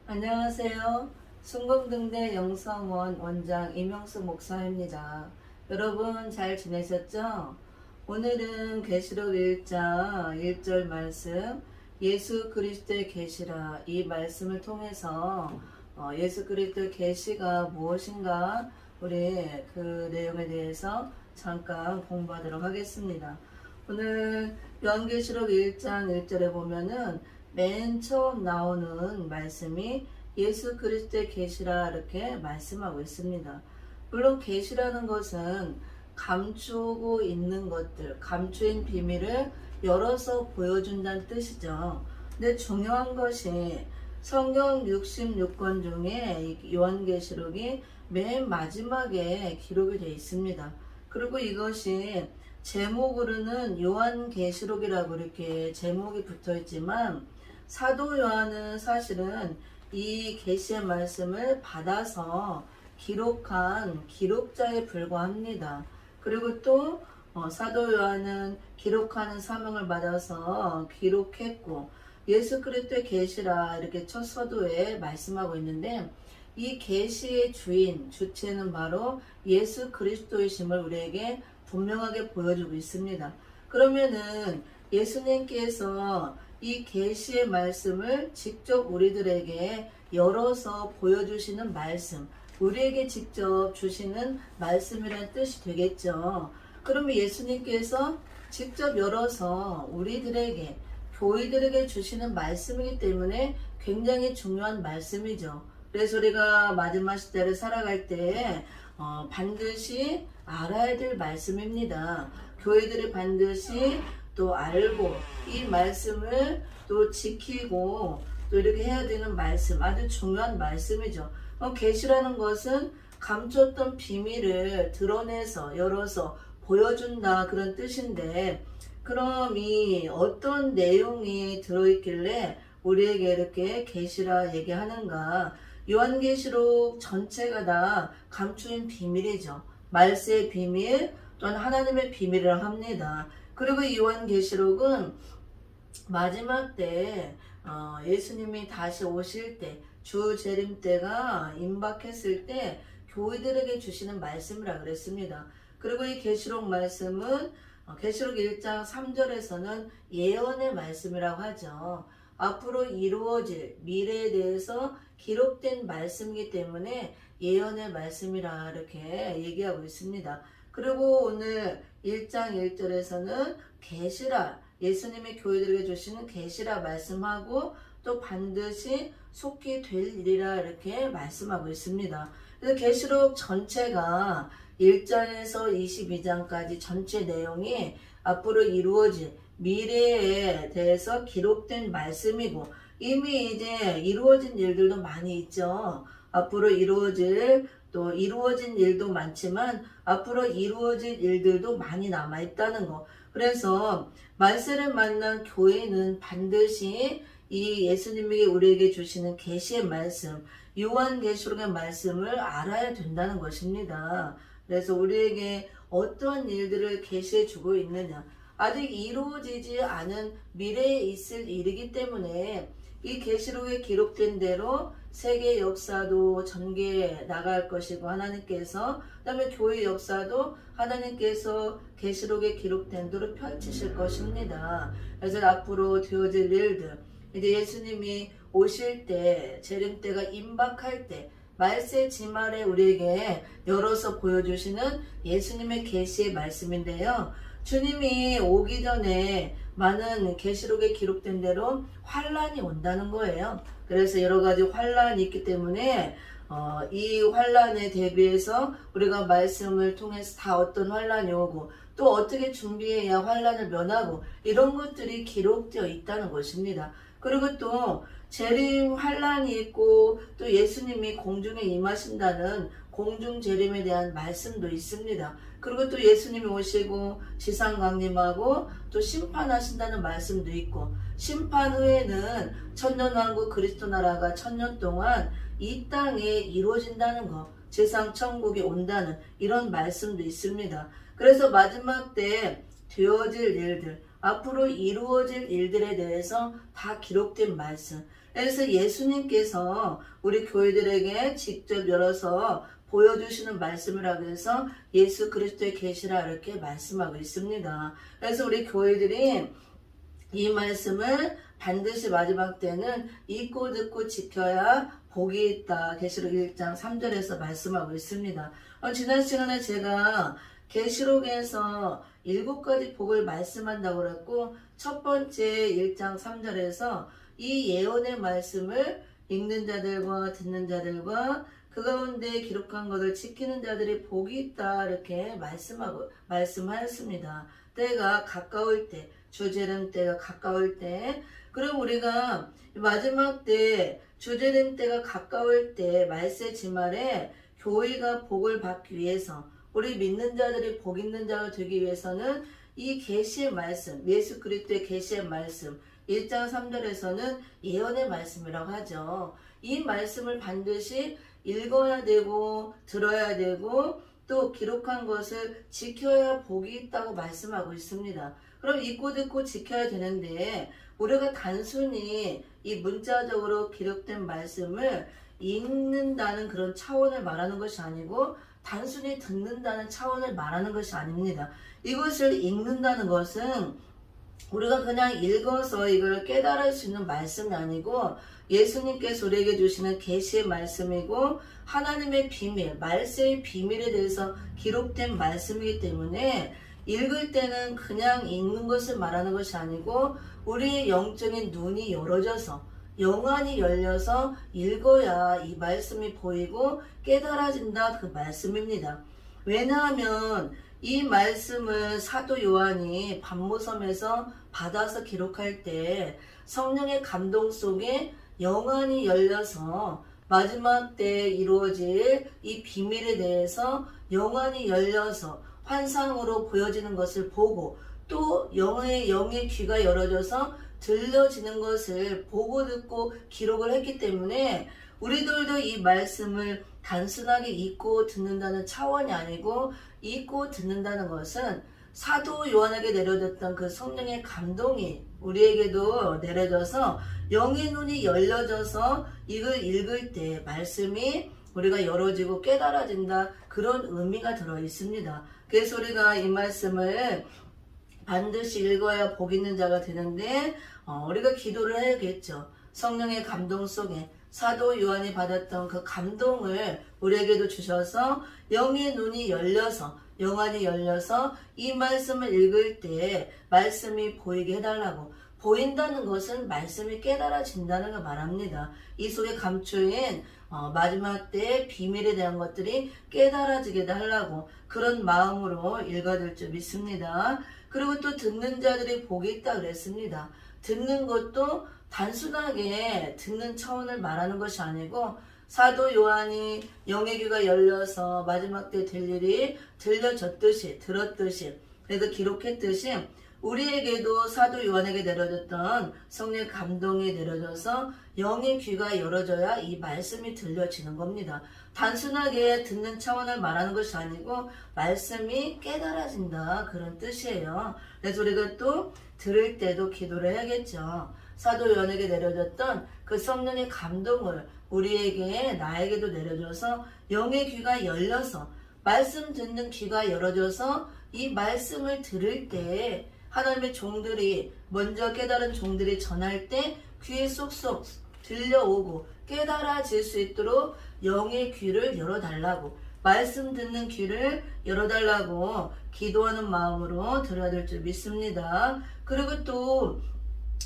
안녕하세요. 순금등대 영성원 원장 이명수 목사입니다. 여러분 잘 지내셨죠? 오늘은 계시록 1장 1절 말씀 예수 그리스도의 계시라 이 말씀을 통해서 예수 그리스도의 계시가 무엇인가 우리 그 내용에 대해서 잠깐 공부하도록 하겠습니다. 오늘 요한계시록 1장 1절에 보면은 맨 처음 나오는 말씀이 예수 그리스도의 계시라 이렇게 말씀하고 있습니다. 물론 계시라는 것은 감추고 있는 것들, 감추인 비밀을 열어서 보여준다는 뜻이죠. 근데 중요한 것이 성경 66권 중에 요한계시록이 맨 마지막에 기록이 되어 있습니다. 그리고 이것이 제목으로는 요한계시록이라고 이렇게 제목이 붙어 있지만 사도 요한은 사실은 이 계시의 말씀을 받아서 기록한 기록자에 불과합니다. 그리고 또 사도 요한은 기록하는 사명을 받아서 기록했고 예수 그리스도의 계시라 이렇게 첫 서두에 말씀하고 있는데 이 계시의 주인, 주체는 바로 예수 그리스도이심을 우리에게 분명하게 보여주고 있습니다. 그러면은 예수님께서 이 계시의 말씀을 직접 우리들에게 열어서 보여주시는 말씀, 우리에게 직접 주시는 말씀이라는 뜻이 되겠죠. 그러면 예수님께서 직접 열어서 우리들에게, 교회들에게 주시는 말씀이기 때문에 굉장히 중요한 말씀이죠. 그래서 우리가 마지막 시대를 살아갈 때 반드시 알아야 될 말씀입니다. 교회들이 반드시 또 알고 이 말씀을 또 지키고 또 이렇게 해야 되는 말씀, 아주 중요한 말씀이죠. 계시라는 것은 감췄던 비밀을 드러내서 열어서 보여준다 그런 뜻인데 그럼 이 어떤 내용이 들어있길래 우리에게 이렇게 계시라 얘기하는가? 요한계시록 전체가 다 감추인 비밀이죠. 말세의 비밀 또는 하나님의 비밀이라고 합니다. 그리고 이 요한계시록은 마지막 때 예수님이 다시 오실 때 주 재림 때가 임박했을 때 교회들에게 주시는 말씀이라 그랬습니다. 그리고 이 계시록 말씀은 계시록 1장 3절에서는 예언의 말씀이라고 하죠. 앞으로 이루어질 미래에 대해서 기록된 말씀이기 때문에 예언의 말씀이라 이렇게 얘기하고 있습니다. 그리고 오늘 1장 1절에서는 계시라, 예수님의 교회들에게 주시는 계시라 말씀하고 또 반드시 속히 될 일이라 이렇게 말씀하고 있습니다. 그래서 계시록 전체가 1장에서 22장까지 전체 내용이 앞으로 이루어질 미래에 대해서 기록된 말씀이고 이미 이제 이루어진 일들도 많이 있죠. 앞으로 이루어질 또 이루어진 일도 많지만 앞으로 이루어질 일들도 많이 남아 있다는 거. 그래서 말세를 만난 교회는 반드시 이 예수님이 우리에게 주시는 계시의 말씀, 요한계시록의 말씀을 알아야 된다는 것입니다. 그래서 우리에게 어떤 일들을 계시해 주고 있느냐, 아직 이루어지지 않은 미래에 있을 일이기 때문에 이 계시록에 기록된 대로 세계 역사도 전개해 나갈 것이고 하나님께서 그다음에 교회 역사도 하나님께서 계시록에 기록된 대로 펼치실 것입니다. 그래서 앞으로 되어질 일들 이제 예수님이 오실 때 재림 때가 임박할 때 말세 지말에 우리에게 열어서 보여주시는 예수님의 계시의 말씀인데요. 주님이 오기 전에 많은 계시록에 기록된 대로 환란이 온다는 거예요. 그래서 여러 가지 환란이 있기 때문에 이 환란에 대비해서 우리가 말씀을 통해서 다 어떤 환란이 오고 또 어떻게 준비해야 환란을 면하고 이런 것들이 기록되어 있다는 것입니다. 그리고 또 재림 환란이 있고 또 예수님이 공중에 임하신다는 공중 재림에 대한 말씀도 있습니다. 그리고 또 예수님이 오시고 지상 강림하고 또 심판하신다는 말씀도 있고 심판 후에는 천년왕국 그리스도 나라가 1000년 동안 이 땅에 이루어진다는 것, 지상 천국이 온다는 이런 말씀도 있습니다. 그래서 마지막 때 되어질 일들, 앞으로 이루어질 일들에 대해서 다 기록된 말씀. 그래서 예수님께서 우리 교회들에게 직접 열어서 보여주시는 말씀이라고 해서 예수 그리스도의 계시라 이렇게 말씀하고 있습니다. 그래서 우리 교회들이 이 말씀을 반드시 마지막 때는 읽고 듣고 지켜야 복이 있다. 계시록 1장 3절에서 말씀하고 있습니다. 지난 시간에 제가 계시록에서 7가지 복을 말씀한다고 그랬고 첫 번째 1장 3절에서 이 예언의 말씀을 읽는 자들과 듣는 자들과 그 가운데 기록한 것을 지키는 자들이 복이 있다 이렇게 말씀하였습니다. 때가 가까울 때, 주재림 때가 가까울 때, 그럼 우리가 마지막 때 주재림 때가 가까울 때 말세 지말에 교회가 복을 받기 위해서 우리 믿는 자들이 복 있는 자가 되기 위해서는 이 계시의 말씀, 예수 그리스도의 계시의 말씀 1장 3절에서는 예언의 말씀이라고 하죠. 이 말씀을 반드시 읽어야 되고 들어야 되고 또 기록한 것을 지켜야 복이 있다고 말씀하고 있습니다. 그럼 읽고 듣고 지켜야 되는데 우리가 단순히 이 문자적으로 기록된 말씀을 읽는다는 그런 차원을 말하는 것이 아니고 단순히 듣는다는 차원을 말하는 것이 아닙니다. 이것을 읽는다는 것은 우리가 그냥 읽어서 이걸 깨달을 수 있는 말씀이 아니고 예수님께서 우리에게 주시는 계시의 말씀이고 하나님의 비밀, 말세의 비밀에 대해서 기록된 말씀이기 때문에 읽을 때는 그냥 읽는 것을 말하는 것이 아니고 우리의 영적인 눈이 열어져서 영안이 열려서 읽어야 이 말씀이 보이고 깨달아진다 그 말씀입니다. 왜냐하면 이 말씀을 사도 요한이 반모섬에서 받아서 기록할 때 성령의 감동 속에 영안이 열려서 마지막 때에 이루어질 이 비밀에 대해서 영안이 열려서 환상으로 보여지는 것을 보고 또 영의 귀가 열어져서 들려지는 것을 보고 듣고 기록을 했기 때문에 우리들도 이 말씀을 단순하게 읽고 듣는다는 차원이 아니고 읽고 듣는다는 것은 사도 요한에게 내려졌던 그 성령의 감동이 우리에게도 내려져서 영의 눈이 열려져서 이걸 읽을 때 말씀이 우리가 열어지고 깨달아진다 그런 의미가 들어 있습니다. 그래서 우리가 이 말씀을 반드시 읽어야 복 있는 자가 되는데 우리가 기도를 해야겠죠. 성령의 감동 속에 사도 요한이 받았던 그 감동을 우리에게도 주셔서 영의 눈이 열려서 영안이 열려서 이 말씀을 읽을 때 말씀이 보이게 해달라고. 보인다는 것은 말씀이 깨달아진다는 걸 말합니다. 이 속에 감추인 마지막 때의 비밀에 대한 것들이 깨달아지게 하려고 그런 마음으로 읽어줄 줄 믿습니다. 그리고 또 듣는 자들이 복이 있다 그랬습니다. 듣는 것도 단순하게 듣는 차원을 말하는 것이 아니고 사도 요한이 영의 귀가 열려서 마지막 때 될 일이 들려졌듯이 들었듯이 그래서 기록했듯이 우리에게도 사도 요한에게 내려졌던 성령의 감동이 내려져서 영의 귀가 열어져야 이 말씀이 들려지는 겁니다. 단순하게 듣는 차원을 말하는 것이 아니고 말씀이 깨달아진다 그런 뜻이에요. 그래서 우리가 또 들을 때도 기도를 해야겠죠. 사도 요한에게 내려졌던 그 성령의 감동을 우리에게 나에게도 내려줘서 영의 귀가 열려서 말씀 듣는 귀가 열어져서 이 말씀을 들을 때 하나님의 종들이 먼저 깨달은 종들이 전할 때 귀에 쏙쏙 들려오고 깨달아질 수 있도록 영의 귀를 열어달라고 말씀 듣는 귀를 열어달라고 기도하는 마음으로 들어야 될 줄 믿습니다. 그리고 또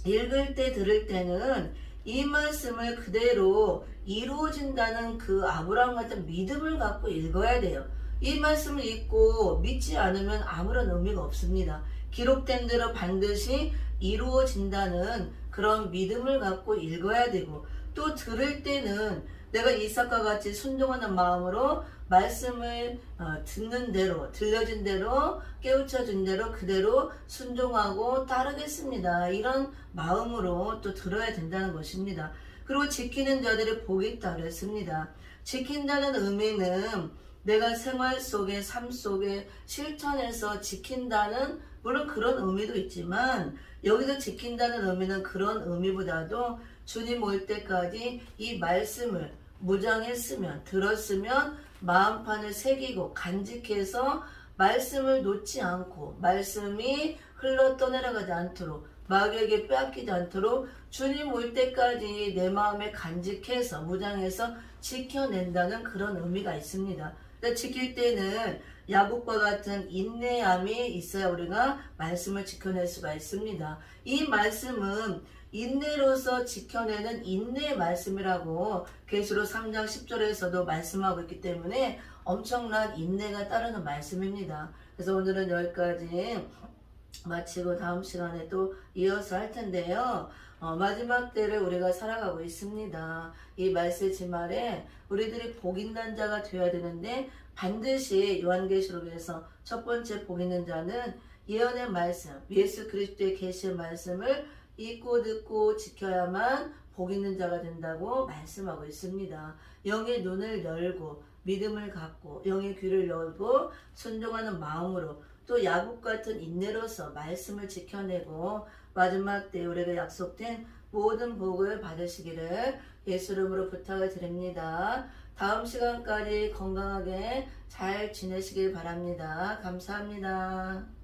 읽을 때 들을 때는 이 말씀을 그대로 이루어진다는 그 아브라함 같은 믿음을 갖고 읽어야 돼요. 이 말씀을 읽고 믿지 않으면 아무런 의미가 없습니다. 기록된 대로 반드시 이루어진다는 그런 믿음을 갖고 읽어야 되고 또 들을 때는 내가 이삭과 같이 순종하는 마음으로 말씀을 듣는 대로 들려진 대로 깨우쳐진 대로 그대로 순종하고 따르겠습니다. 이런 마음으로 또 들어야 된다는 것입니다. 그리고 지키는 자들이 복이 있다 그랬습니다. 지킨다는 의미는 내가 생활 속에 삶 속에 실천해서 지킨다는 물론 그런 의미도 있지만 여기서 지킨다는 의미는 그런 의미보다도 주님 올 때까지 이 말씀을 무장했으면 들었으면 마음판을 새기고 간직해서 말씀을 놓지 않고 말씀이 흘러 떠내려가지 않도록 마귀에게 빼앗기지 않도록 주님 올 때까지 내 마음에 간직해서 무장해서 지켜낸다는 그런 의미가 있습니다. 지킬 때는 야곱과 같은 인내함이 있어야 우리가 말씀을 지켜낼 수가 있습니다. 이 말씀은 인내로서 지켜내는 인내의 말씀이라고 계시록 3장 10절에서도 말씀하고 있기 때문에 엄청난 인내가 따르는 말씀입니다. 그래서 오늘은 여기까지 마치고 다음 시간에 또 이어서 할 텐데요. 마지막 때를 우리가 살아가고 있습니다. 이 말세 지말에 우리들이 복 있는 자가 되어야 되는데 반드시 요한계시록에서 첫 번째 복 있는 자는 예언의 말씀, 예수 그리스도의 계시의 말씀을 읽고 듣고 지켜야만 복 있는 자가 된다고 말씀하고 있습니다. 영의 눈을 열고 믿음을 갖고 영의 귀를 열고 순종하는 마음으로 또 야곱 같은 인내로서 말씀을 지켜내고 마지막 때 우리가 약속된 모든 복을 받으시기를 예수 이름으로 부탁을 드립니다. 다음 시간까지 건강하게 잘 지내시길 바랍니다. 감사합니다.